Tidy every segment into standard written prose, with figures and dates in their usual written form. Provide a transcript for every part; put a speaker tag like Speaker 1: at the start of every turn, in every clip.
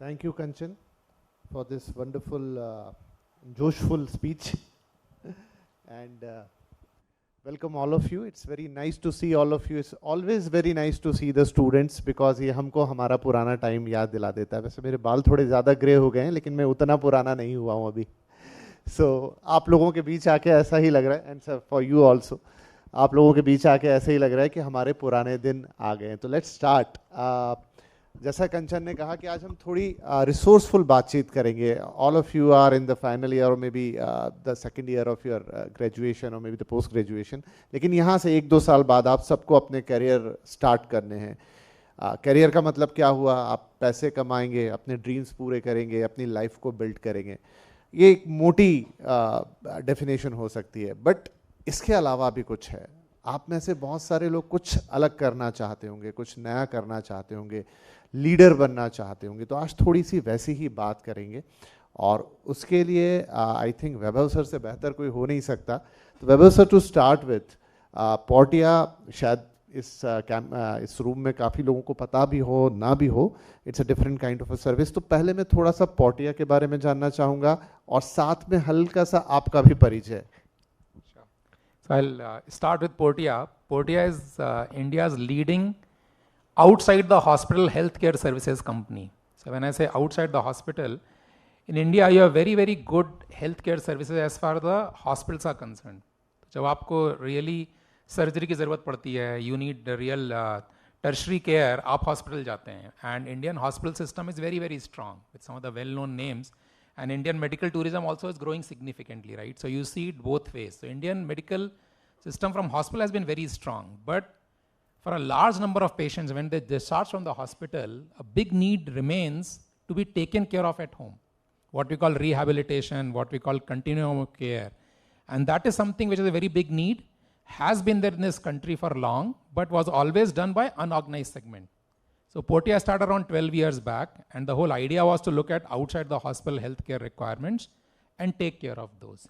Speaker 1: Thank you, Kanchan, for this wonderful, joshful speech. And welcome all of you. It's very nice to see all of you. It's always very nice to see the students because ये हमको हमारा पुराना time याद दिला देता है. वैसे मेरे बाल थोड़े ज़्यादा ग्रे हो गए हैं, लेकिन मैं उतना पुराना नहीं हुआ हूँ अभी. So आप लोगों के बीच आके ऐसा ही लग रहा है, and for you also, आप लोगों के बीच आके ऐसे ही लग रहा है कि हमारे पुराने दिन आ गए हैं. तो लेट्स स्टार्ट. जैसा कंचन ने कहा कि आज हम थोड़ी रिसोर्सफुल बातचीत करेंगे. All of you are in the final year और maybe the second year of your graduation और maybe the post graduation, लेकिन यहाँ से 1-2 साल बाद आप सबको अपने करियर स्टार्ट करने हैं. करियर का मतलब क्या हुआ? आप पैसे कमाएंगे, अपने ड्रीम्स पूरे करेंगे, अपनी लाइफ को बिल्ड करेंगे. ये एक मोटी डेफिनेशन हो सकती है, बट इसके अलावा भी कुछ है. आप में से बहुत सारे लोग कुछ अलग करना चाहते होंगे, कुछ नया करना चाहते होंगे, लीडर बनना चाहते होंगे. तो आज थोड़ी सी वैसी ही बात करेंगे और उसके लिए आई थिंक वैभव सर से बेहतर कोई हो नहीं सकता. तो Vaibhav sir, to start with, Portia शायद इस रूम में काफ़ी लोगों को पता भी हो ना भी हो. It's a different kind of a service. तो पहले मैं थोड़ा सा पोर्टिया के बारे में जानना चाहूँगा और साथ में हल्का सा आपका भी परिचय.
Speaker 2: So I'll start with Portia. Portia is India's leading outside the hospital healthcare services company. So when I say outside the hospital, in India you have very, very good healthcare services as far as the hospitals are concerned. जब आपको really surgery की ज़रूरत पड़ती है, you need real tertiary care, आप hospital जाते हैं. And Indian hospital system is very, very strong with some of the well-known names. And Indian medical tourism also is growing significantly, right? So you see it both ways. So Indian medical system from hospital has been very strong. But for a large number of patients, when they discharge from the hospital, a big need remains to be taken care of at home. What we call rehabilitation, what we call continuum of care. And that is something which is a very big need, has been there in this country for long, but was always done by unorganized segment. So Portia started around 12 years back, and the whole idea was to look at outside the hospital healthcare requirements and take care of those.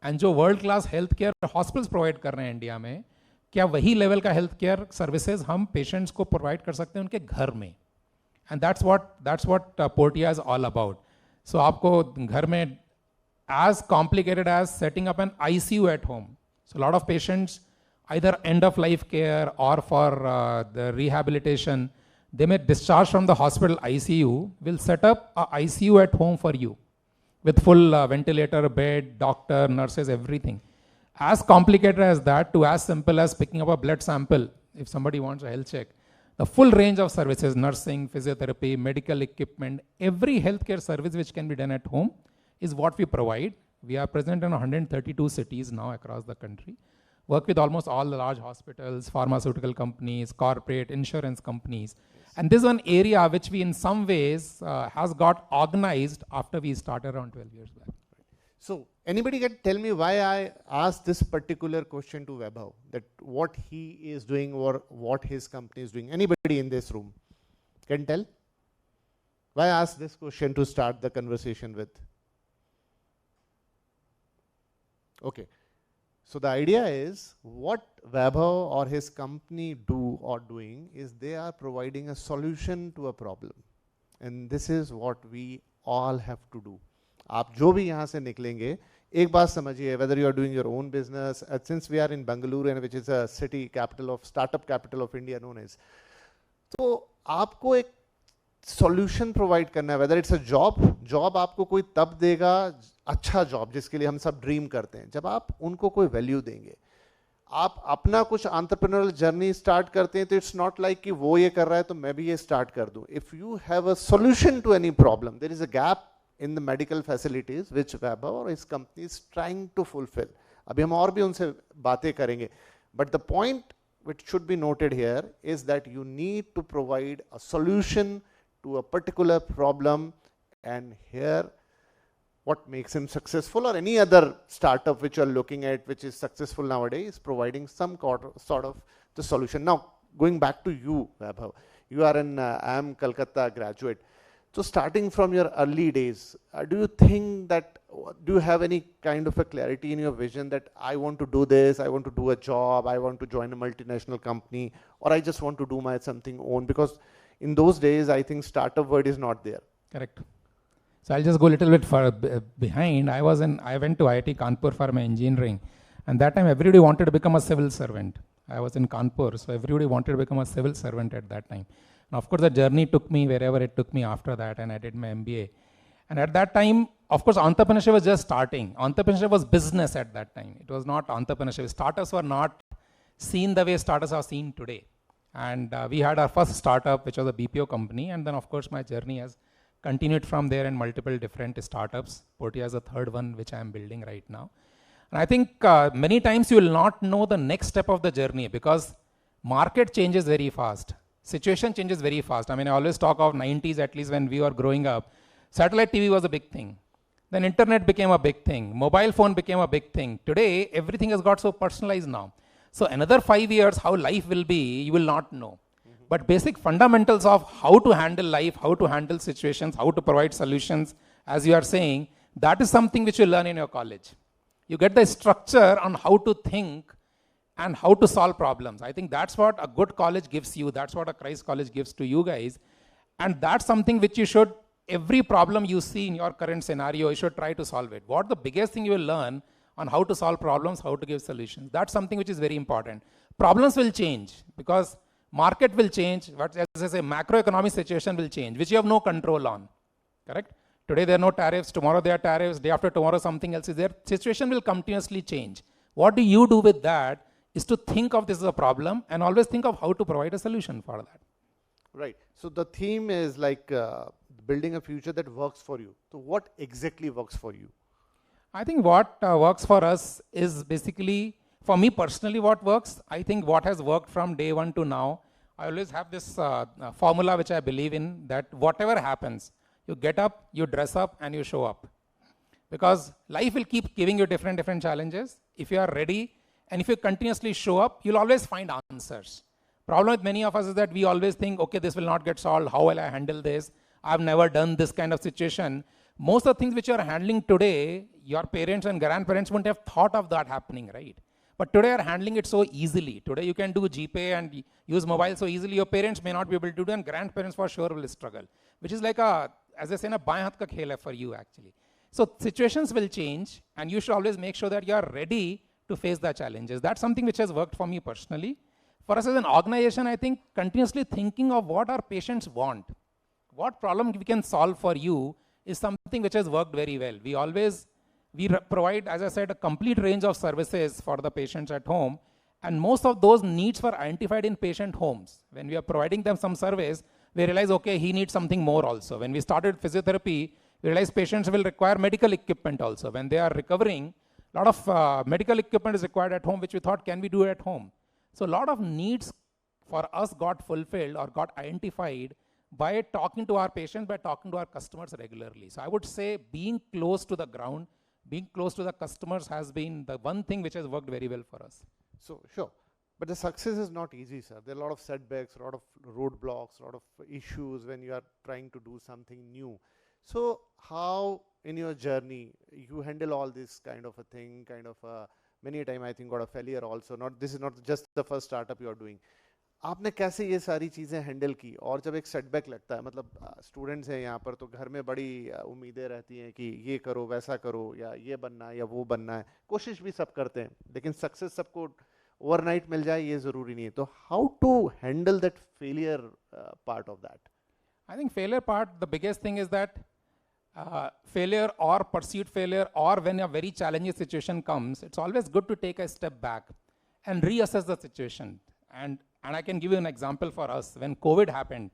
Speaker 2: And जो world class healthcare hospitals provide कर रहे हैं India में, क्या वही level का healthcare services हम patients को provide कर सकते हैं उनके घर में? And that's what Portia is all about. So आपको घर में as complicated as setting up an ICU at home. So a lot of patients either end of life care or for the rehabilitation, they may discharge from the hospital ICU, will set up a ICU at home for you with full ventilator, bed, doctor, nurses, everything. As complicated as that to as simple as picking up a blood sample if somebody wants a health check. The full range of services, nursing, physiotherapy, medical equipment, every healthcare service which can be done at home is what we provide. We are present in 132 cities now across the country. Work with almost all the large hospitals, pharmaceutical companies, corporate insurance companies. And this is one area which we in some ways has got organized after we started around 12 years back.
Speaker 1: So anybody can tell me why I asked this particular question to Vaibhav, that what he is doing or what his company is doing? Anybody in this room can tell? Why I asked this question to start the conversation with? Okay. So the idea is what Vaibhav or his company do or doing is they are providing a solution to a problem. And this is what we all have to do. आप जो भी यहाँ से निकलेंगे, एक बात समझिए, whether you are doing your own business, since we are in Bengaluru and which is a city capital of, startup capital of India known as, तो आपको एक solution provide करना है, whether it's a job आपको कोई तब देगा, अच्छा जॉब जिसके लिए हम सब ड्रीम करते हैं, जब आप उनको कोई वैल्यू देंगे. आप अपना कुछ एंटरप्रेन्योरल जर्नी स्टार्ट करते हैं तो इट्स नॉट लाइक कि वो ये कर रहा है तो मैं भी ये स्टार्ट कर दूं. If you have a solution to any problem, there is a gap in the medical facilities which Vaibhav और his company is trying to fulfil. अभी हम और भी उनसे बातें करेंगे, but the point which should be noted here is that you need to provide a solution to a particular problem. And here what makes him successful, or any other startup which you are looking at which is successful nowadays, is providing some sort of the solution. Now, going back to you, Vaibhav, you are an IIM Calcutta graduate. So starting from your early days, do you think that, do you have any kind of a clarity in your vision that I want to do this, I want to do a job, I want to join a multinational company, or I just want to do my something own? Because in those days, I think startup word is not there.
Speaker 2: Correct. So I'll just go a little bit behind. I went to IIT Kanpur for my engineering, and that time everybody wanted to become a civil servant. I was in Kanpur, so everybody wanted to become a civil servant at that time. And of course, the journey took me wherever it took me after that, and I did my MBA. And at that time, of course, entrepreneurship was just starting. Entrepreneurship was business at that time. It was not entrepreneurship. Startups were not seen the way startups are seen today. And we had our first startup, which was a BPO company. And then, of course, my journey has continued from there in multiple different startups. Portia is the third one, which I am building right now. And I think many times you will not know the next step of the journey because market changes very fast. Situation changes very fast. I mean, I always talk of 90s, at least when we were growing up. Satellite TV was a big thing. Then internet became a big thing. Mobile phone became a big thing. Today, everything has got so personalized now. So another 5 years, how life will be, you will not know. But basic fundamentals of how to handle life, how to handle situations, how to provide solutions, as you are saying, that is something which you learn in your college. You get the structure on how to think and how to solve problems. I think that's what a good college gives you. That's what a Christ college gives to you guys. And that's something which you should, every problem you see in your current scenario, you should try to solve it. What the biggest thing you will learn on how to solve problems, how to give solutions. That's something which is very important. Problems will change because market will change, but as I say, macroeconomic situation will change, which you have no control on, correct? Today there are no tariffs, tomorrow there are tariffs, day after tomorrow something else is there. Situation will continuously change. What do you do with that is to think of this as a problem and always think of how to provide a solution for that.
Speaker 1: Right. So the theme is like building a future that works for you. So what exactly works for you?
Speaker 2: I think what works for us is basically, for me personally what works, I think what has worked from day one to now, I always have this formula which I believe in, that whatever happens, you get up, you dress up, and you show up. Because life will keep giving you different challenges. If you are ready, and if you continuously show up, you'll always find answers. Problem with many of us is that we always think, okay, this will not get solved, how will I handle this? I've never done this kind of situation. Most of the things which you are handling today, your parents and grandparents wouldn't have thought of that happening, right? But today you are handling it so easily. Today you can do GPay and use mobile so easily. Your parents may not be able to do, and grandparents for sure will struggle. Which is like a, as I say, a baएं हाथ का खेल है for you actually. So situations will change, and you should always make sure that you are ready to face the challenges. That's something which has worked for me personally. For us as an organization, I think continuously thinking of what our patients want, what problem we can solve for you is something which has worked very well. We provide, as I said, a complete range of services for the patients at home, and most of those needs were identified in patient homes. When we are providing them some service, we realize, okay, he needs something more also. When we started physiotherapy, we realized patients will require medical equipment also. When they are recovering, a lot of medical equipment is required at home, which we thought, can we do at home? So a lot of needs for us got fulfilled or got identified by talking to our patients, by talking to our customers regularly. So I would say being close to the ground, being close to the customers has been the one thing which has worked very well for us.
Speaker 1: So, sure. But the success is not easy, sir. There are a lot of setbacks, a lot of roadblocks, a lot of issues when you are trying to do something new. So how in your journey you handle all this kind of a thing, many a time I think got a failure also. This is not just the first startup you are doing. आपने कैसे ये सारी चीज़ें handle की? और जब एक setback लगता है, मतलब स्टूडेंट्स हैं यहाँ पर, तो घर में बड़ी उम्मीदें रहती हैं कि ये करो, वैसा करो, या ये बनना है या वो बनना है. कोशिश भी सब करते हैं, लेकिन सक्सेस सबको ओवरनाइट मिल जाए ये ज़रूरी नहीं है. तो how to handle that failure part of that?
Speaker 2: I think failure part, the biggest thing is that failure or perceived failure, or when a very challenging situation comes, it's always good to take a step back and reassess the situation. And I can give you an example for us. When COVID happened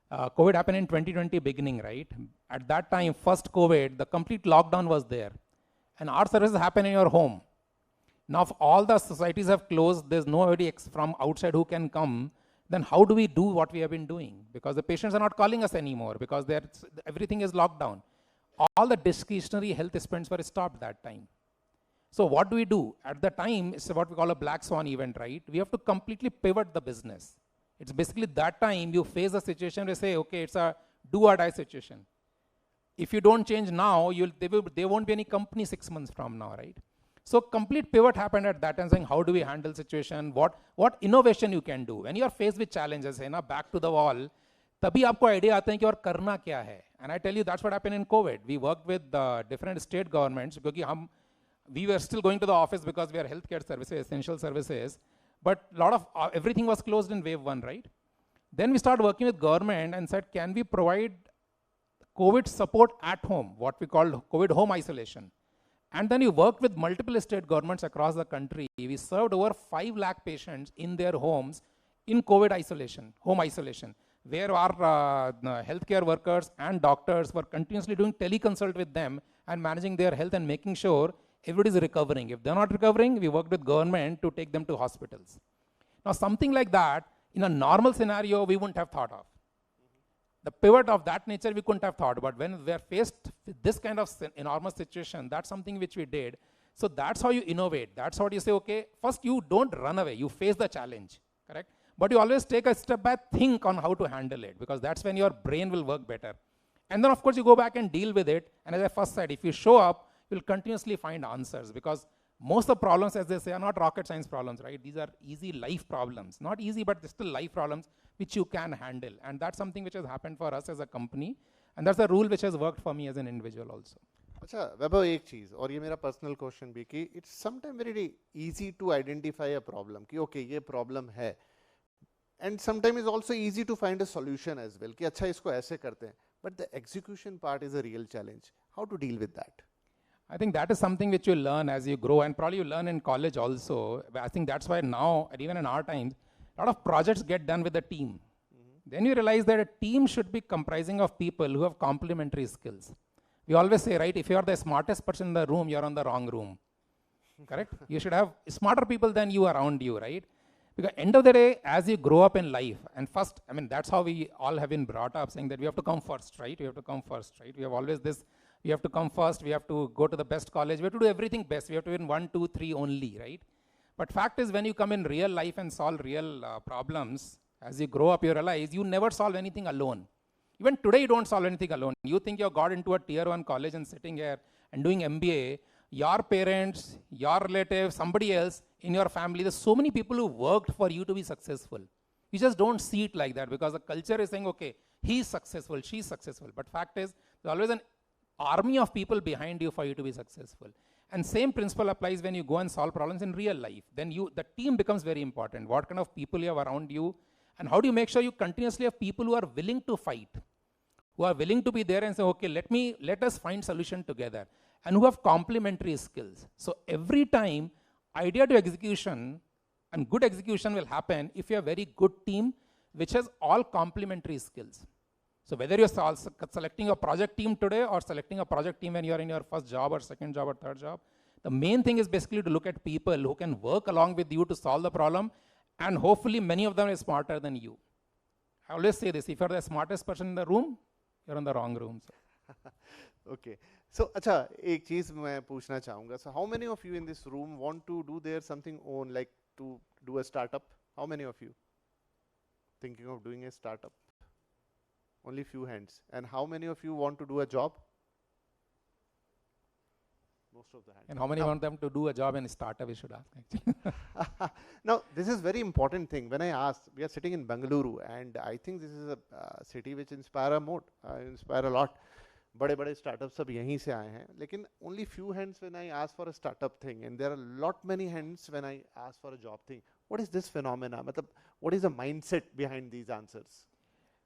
Speaker 2: in 2020 beginning, right? At that time, first COVID, the complete lockdown was there. And our services happen in your home. Now, if all the societies have closed, there's nobody from outside who can come, then how do we do what we have been doing? Because the patients are not calling us anymore because everything is locked down. All the discretionary health spends were stopped that time. So what do we do? At the time, it's what we call a black swan event, right? We have to completely pivot the business. It's basically that time you face a situation where you say, okay, it's a do or die situation. If you don't change now, there won't be any company 6 months from now, right? So complete pivot happened at that time, saying how do we handle situation, what innovation you can do. When you are faced with challenges, back to the wall, तभी आपको idea आता है कि और करना क्या है. And I tell you, that's what happened in COVID. We worked with different state governments क्योंकि we were still going to the office because we are healthcare services, essential services, but a lot of everything was closed in wave 1, right? Then we started working with government and said, can we provide COVID support at home, what we called COVID home isolation. And then we worked with multiple state governments across the country. We served over 5 lakh patients in their homes in COVID isolation, home isolation, where our healthcare workers and doctors were continuously doing teleconsult with them and managing their health and making sure everybody is recovering. If they're not recovering, we worked with government to take them to hospitals. Now, something like that, in a normal scenario, we wouldn't have thought of. The pivot of that nature we couldn't have thought, but when we're faced with this kind of enormous situation, that's something which we did. So that's how you innovate. That's how you say, okay, first you don't run away, you face the challenge, correct? But you always take a step back, think on how to handle it, because that's when your brain will work better. And then of course you go back and deal with it. And as I first said, if you show up, you'll continuously find answers, because most of the problems, as they say, are not rocket science problems, right? These are easy life problems. Not easy, but they're still life problems which you can handle. And that's something which has happened for us as a company. And that's the rule which has worked for me as an individual also.
Speaker 1: अच्छा वैभव, एक चीज़ और ये मेरा personal question भी कि it's sometime very easy to identify a problem कि okay ये problem है, and sometime is also easy to find a solution as well कि अच्छा इसको ऐसे करते हैं, but the execution part is a real challenge. How to deal with that?
Speaker 2: I think that is something which you learn as you grow, and probably you learn in college also. I think that's why now, and even in our times, a lot of projects get done with a team. Then you realize that a team should be comprising of people who have complementary skills. We always say, right, if you are the smartest person in the room, you're on the wrong room. Correct? You should have smarter people than you around you, right? Because end of the day, as you grow up in life, and first, I mean, that's how we all have been brought up, saying that we have to come first, right? We have to come first, right? We have always this, we have to come first, we have to go to the best college, we have to do everything best, we have to win 1, 2, 3 only, right? But fact is, when you come in real life and solve real problems, as you grow up, you realize you never solve anything alone. Even today, you don't solve anything alone. You think you got into a tier 1 college and sitting here and doing MBA, your parents, your relatives, somebody else in your family, there's so many people who worked for you to be successful. You just don't see it like that because the culture is saying, okay, he's successful, she's successful. But fact is, there's always an army of people behind you for you to be successful. And same principle applies when you go and solve problems in real life. Then the team becomes very important. What kind of people you have around you, and how do you make sure you continuously have people who are willing to fight, who are willing to be there and say, okay, let us find solution together, and who have complementary skills. So every time, idea to execution, and good execution will happen if you have a very good team which has all complementary skills. So whether you're selecting a project team today or selecting a project team when you're in your first job or second job or third job, the main thing is basically to look at people who can work along with you to solve the problem, and hopefully many of them are smarter than you. I always say this, if you're the smartest person in the room, you're in the wrong room. So.
Speaker 1: Okay. So, अच्छा एक चीज़ मैं पूछना चाहूँगा. So how many of you in this room want to do their something own, like to do a startup? How many of you thinking of doing a startup? Only few hands. And how many of you want to do a job? Most of the hands.
Speaker 2: And how many want them to do a job in a startup, we should ask actually.
Speaker 1: Now, this is very important thing. When I asked, we are sitting in Bengaluru, and I think this is a city which inspire a lot. बड़े-बड़े startups सब यहीं से आए हैं. लेकिन only few hands when I ask for a startup thing, and there are a lot many hands when I ask for a job thing. What is this phenomena? मतलब, what is the mindset behind these answers?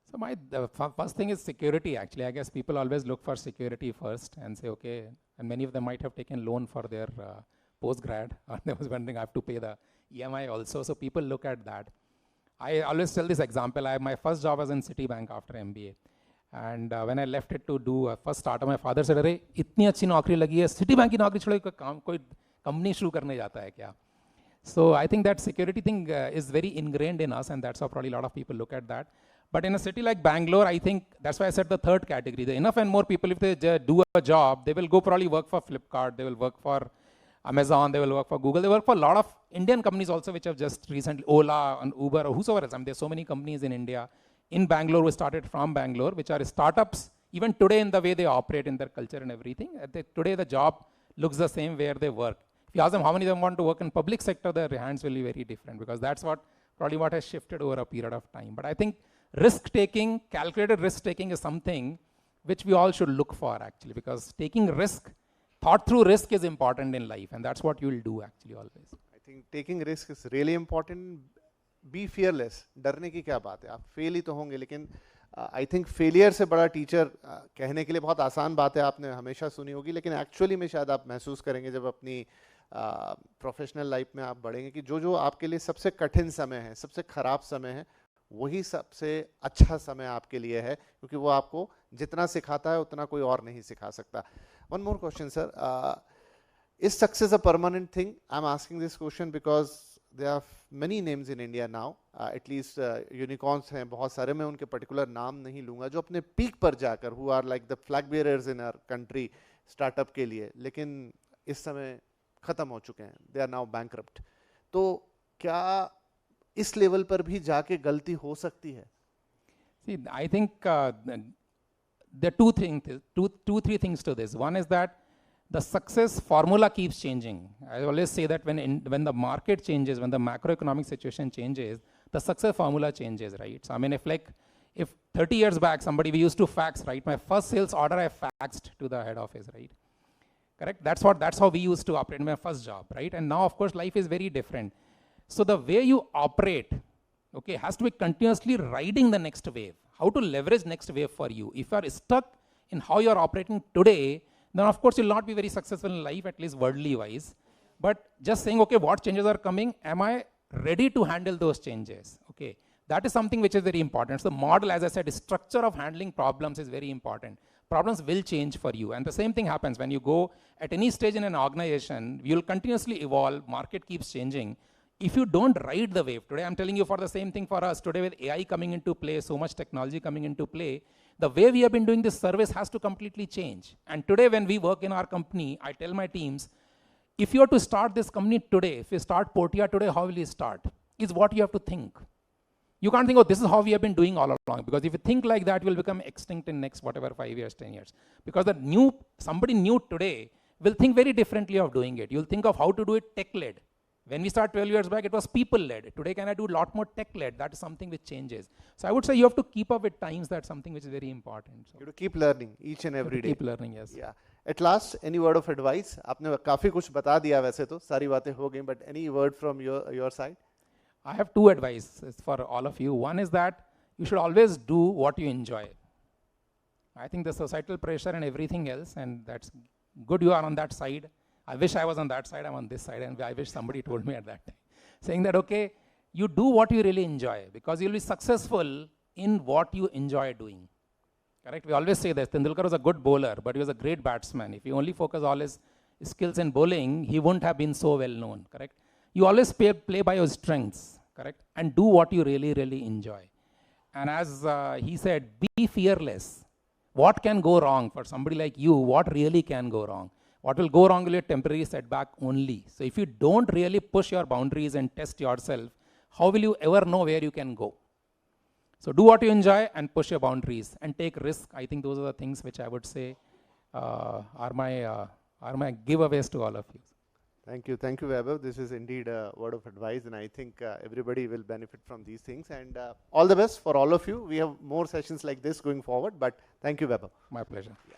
Speaker 2: So the first thing is security actually. I guess people always look for security first and say, okay, and many of them might have taken loan for their post-grad. They was wondering, I have to pay the EMI also. So people look at that. I always tell this example. My first job was in Citibank after MBA. And when I left it to do a first startup, my father said, अरे इतनी अच्छी नौकरी लगी है, Citibank की नौकरी छोड़ कोई company शुरू करने जाता है क्या? So I think that security thing is very ingrained in us, and that's how probably a lot of people look at that. But in a city like Bangalore, I think that's why I said the third category. There are enough and more people, if they do a job, they will go probably work for Flipkart, they will work for Amazon, they will work for Google, they work for a lot of Indian companies also, which have just recently, Ola and Uber or whosoever else. I mean, there's so many companies in India. In Bangalore, we started from Bangalore, which are startups, even today in the way they operate in their culture and everything. Today the job looks the same where they work. If you ask them how many of them want to work in public sector, their hands will be very different, because that's what probably what has shifted over a period of time. But I think risk-taking, calculated risk-taking is something which we all should look for actually, because taking risk, thought through risk is important in life, and that's what you will do actually always.
Speaker 1: I think taking risk is really important. Be fearless. डरने की क्या बात है? आप fail ही तो होंगे, लेकिन I think failure से बड़ा टीचर कहने के लिए बहुत आसान बात है, आपने हमेशा सुनी होगी, लेकिन एक्चुअली में शायद आप महसूस करेंगे जब अपनी प्रोफेशनल लाइफ में आप बढ़ेंगे कि जो जो आपके लिए सबसे कठिन समय है, सबसे खराब समय है, वही सबसे अच्छा समय आपके लिए है, क्योंकि वो आपको जितना सिखाता है उतना कोई और नहीं सिखा सकता. One more question sir, is success a permanent thing? I am asking this question because there are many names in India now, at least unicorns हैं बहुत सारे, मैं उनके particular नाम नहीं लूँगा, जो अपने peak पर जाकर who are like the flag bearers in our country startup के लिए, लेकिन इस समय ख़त्म हो चुके हैं, they are now bankrupt. तो क्या इस लेवल पर भी जाके गलती हो सकती है?
Speaker 2: See, I think there are two, three things to this. One is that the success formula keeps changing. I always say that when the market changes, when the macroeconomic situation changes, the success formula changes, right? So I mean, if 30 years back we used to fax, right? My first sales order I faxed to the head office, right? Correct? That's how we used to operate in my first job, right? And now, of course, life is very different. So the way you operate, okay, has to be continuously riding the next wave. How to leverage next wave for you. If you are stuck in how you are operating today, then of course you'll not be very successful in life, at least worldly wise. But just saying, okay, what changes are coming? Am I ready to handle those changes? Okay, that is something which is very important. So the model, as I said, structure of handling problems is very important. Problems will change for you. And the same thing happens when you go at any stage in an organization, you'll continuously evolve, market keeps changing. If you don't ride the wave, today I'm telling you for the same thing for us, today with AI coming into play, so much technology coming into play, the way we have been doing this service has to completely change. And today when we work in our company, I tell my teams, if you are to start this company today, if you start Portia today, how will you start? Is what you have to think. You can't think, oh, this is how we have been doing all along. Because if you think like that, you will become extinct in next whatever 5 years, 10 years. Because somebody new today will think very differently of doing it. You'll think of how to do it tech-led. When we started 12 years back, it was people-led. Today, can I do a lot more tech-led? That is something which changes. So I would say you have to keep up with times. That's something which is very important. So
Speaker 1: you have to keep learning each and every day.
Speaker 2: Keep learning, yes.
Speaker 1: Yeah. At last, any word of advice? आपने काफी कुछ बता दिया वैसे तो सारी बातें हो गई, but any word from your side?
Speaker 2: I have two advices for all of you. One is that you should always do what you enjoy. I think the societal pressure and everything else, and that's good you are on that side. I wish I was on that side, I'm on this side, and I wish somebody told me at that time. Saying that, okay, you do what you really enjoy, because you'll be successful in what you enjoy doing. Correct? We always say this, Tendulkar was a good bowler, but he was a great batsman. If he only focused all his skills in bowling, he wouldn't have been so well known. Correct? You always play by your strengths. Correct? And do what you really, really enjoy. And as he said, be fearless. What can go wrong for somebody like you? What really can go wrong? What will go wrong will be a temporary setback only. So if you don't really push your boundaries and test yourself, how will you ever know where you can go? So do what you enjoy and push your boundaries and take risk. I think those are the things which I would say are my giveaways to all of you.
Speaker 1: Thank you, Vaibhav. This is indeed a word of advice, and I think everybody will benefit from these things. And all the best for all of you. We have more sessions like this going forward, but thank you, Vaibhav.
Speaker 2: My pleasure.
Speaker 1: Yeah.